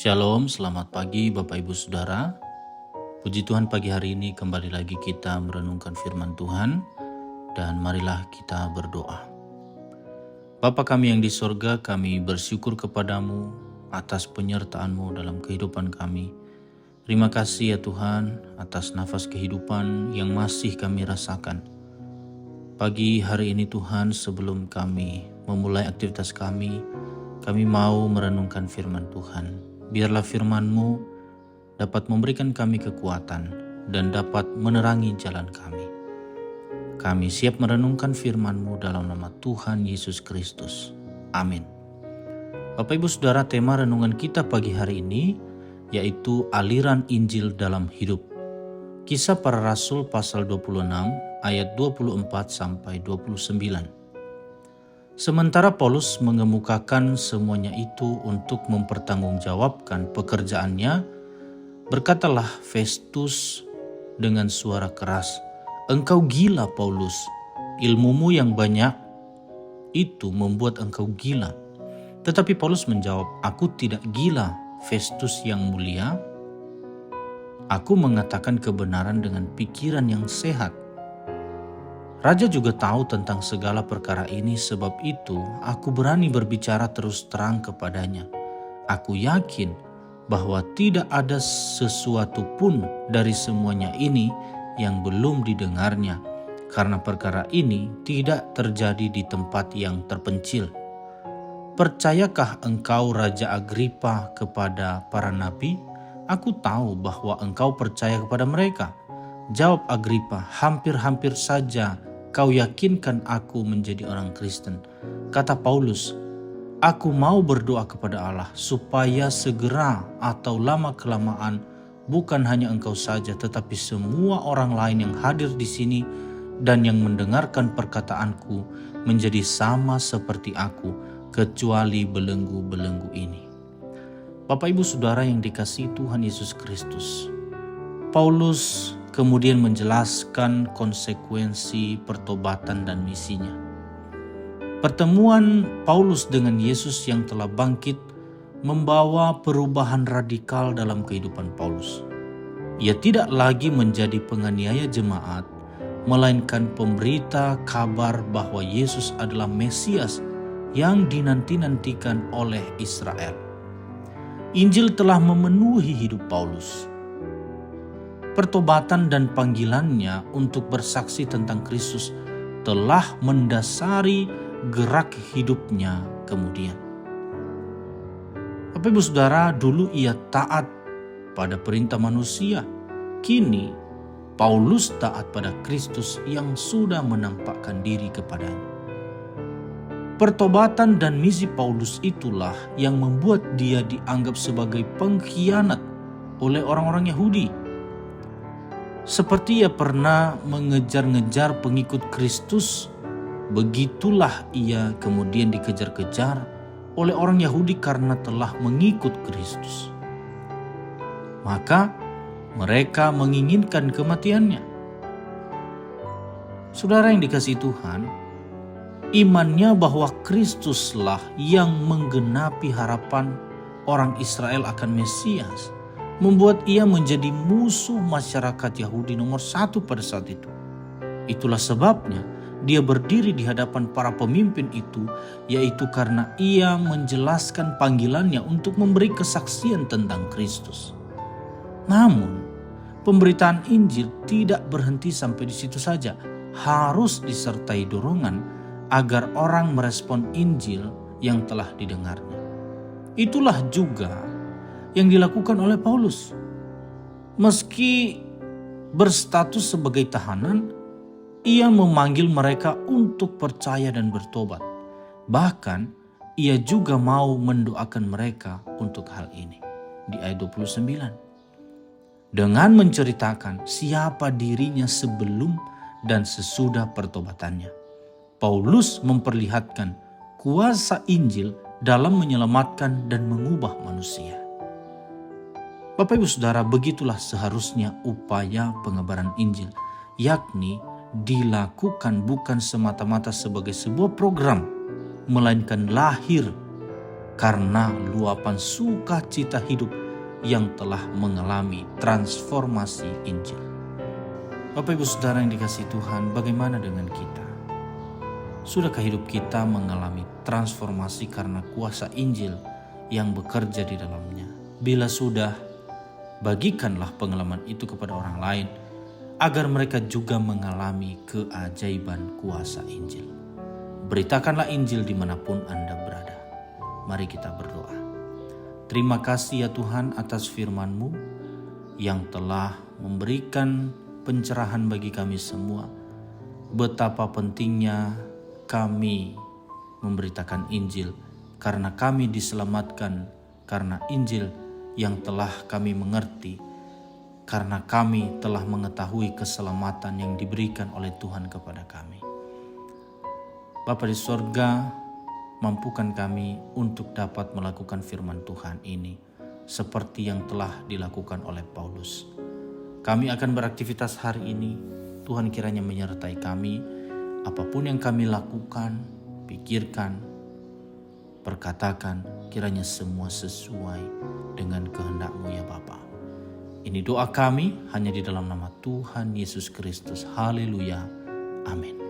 Shalom, selamat pagi Bapak Ibu Saudara. Puji Tuhan, pagi hari ini kembali lagi kita merenungkan firman Tuhan, dan marilah kita berdoa. Bapa kami yang di sorga, kami bersyukur kepadamu atas penyertaan-Mu dalam kehidupan kami. Terima kasih ya Tuhan atas nafas kehidupan yang masih kami rasakan. Pagi hari ini Tuhan, sebelum kami memulai aktivitas kami mau merenungkan firman Tuhan. Biarlah firman-Mu dapat memberikan kami kekuatan dan dapat menerangi jalan kami. Kami siap merenungkan firman-Mu dalam nama Tuhan Yesus Kristus. Amin. Bapak Ibu Saudara, tema renungan kita pagi hari ini yaitu aliran Injil dalam hidup. Kisah Para Rasul pasal 26 ayat 24 sampai 29. Sementara Paulus mengemukakan semuanya itu untuk mempertanggungjawabkan pekerjaannya, berkatalah Festus dengan suara keras, "Engkau gila Paulus, ilmumu yang banyak itu membuat engkau gila." Tetapi Paulus menjawab, "Aku tidak gila, Festus yang mulia. Aku mengatakan kebenaran dengan pikiran yang sehat. Raja juga tahu tentang segala perkara ini, sebab itu aku berani berbicara terus terang kepadanya. Aku yakin bahwa tidak ada sesuatu pun dari semuanya ini yang belum didengarnya, karena perkara ini tidak terjadi di tempat yang terpencil. Percayakah engkau, Raja Agripa, kepada para nabi? Aku tahu bahwa engkau percaya kepada mereka." Jawab Agripa, "Hampir-hampir saja kau yakinkan aku menjadi orang Kristen." Kata Paulus, "Aku mau berdoa kepada Allah supaya segera atau lama-kelamaan bukan hanya engkau saja tetapi semua orang lain yang hadir di sini dan yang mendengarkan perkataanku menjadi sama seperti aku, kecuali belenggu-belenggu ini." Bapak Ibu Saudara yang dikasihi Tuhan Yesus Kristus, Paulus kemudian menjelaskan konsekuensi pertobatan dan misinya. Pertemuan Paulus dengan Yesus yang telah bangkit membawa perubahan radikal dalam kehidupan Paulus. Ia tidak lagi menjadi penganiaya jemaat, melainkan pemberita kabar bahwa Yesus adalah Mesias yang dinanti-nantikan oleh Israel. Injil telah memenuhi hidup Paulus. Pertobatan dan panggilannya untuk bersaksi tentang Kristus telah mendasari gerak hidupnya kemudian. Bapak Ibu Saudara, dulu ia taat pada perintah manusia. Kini Paulus taat pada Kristus yang sudah menampakkan diri kepadanya. Pertobatan dan misi Paulus itulah yang membuat dia dianggap sebagai pengkhianat oleh orang-orang Yahudi. Seperti ia pernah mengejar-ngejar pengikut Kristus, begitulah ia kemudian dikejar-kejar oleh orang Yahudi karena telah mengikut Kristus. Maka mereka menginginkan kematiannya. Saudara yang dikasihi Tuhan, imannya bahwa Kristuslah yang menggenapi harapan orang Israel akan Mesias membuat ia menjadi musuh masyarakat Yahudi nomor satu pada saat itu. Itulah sebabnya dia berdiri di hadapan para pemimpin itu, yaitu karena ia menjelaskan panggilannya untuk memberi kesaksian tentang Kristus. Namun, pemberitaan Injil tidak berhenti sampai di situ saja, harus disertai dorongan agar orang merespon Injil yang telah didengarnya. Itulah juga yang dilakukan oleh Paulus. Meski berstatus sebagai tahanan, ia memanggil mereka untuk percaya dan bertobat. Bahkan ia juga mau mendoakan mereka untuk hal ini. Di ayat 29. Dengan menceritakan siapa dirinya sebelum dan sesudah pertobatannya, Paulus memperlihatkan kuasa Injil dalam menyelamatkan dan mengubah manusia. Bapak Ibu Saudara, begitulah seharusnya upaya pengabaran Injil, yakni dilakukan bukan semata-mata sebagai sebuah program, melainkan lahir karena luapan sukacita hidup yang telah mengalami transformasi Injil. Bapak Ibu Saudara yang dikasihi Tuhan, bagaimana dengan kita? Sudahkah hidup kita mengalami transformasi karena kuasa Injil yang bekerja di dalamnya? Bila sudah, bagikanlah pengalaman itu kepada orang lain agar mereka juga mengalami keajaiban kuasa Injil. Beritakanlah Injil dimanapun Anda berada. Mari kita berdoa. Terima kasih ya Tuhan atas firman-Mu yang telah memberikan pencerahan bagi kami semua. Betapa pentingnya kami memberitakan Injil karena kami diselamatkan karena Injil yang telah kami mengerti, karena kami telah mengetahui keselamatan yang diberikan oleh Tuhan kepada kami. Bapa di sorga, mampukan kami untuk dapat melakukan firman Tuhan ini seperti yang telah dilakukan oleh Paulus. Kami akan beraktivitas hari ini, Tuhan kiranya menyertai kami, apapun yang kami lakukan, pikirkan, perkatakan, kiranya semua sesuai dengan kehendak-Mu ya Bapa. Ini doa kami hanya di dalam nama Tuhan Yesus Kristus. Haleluya. Amin.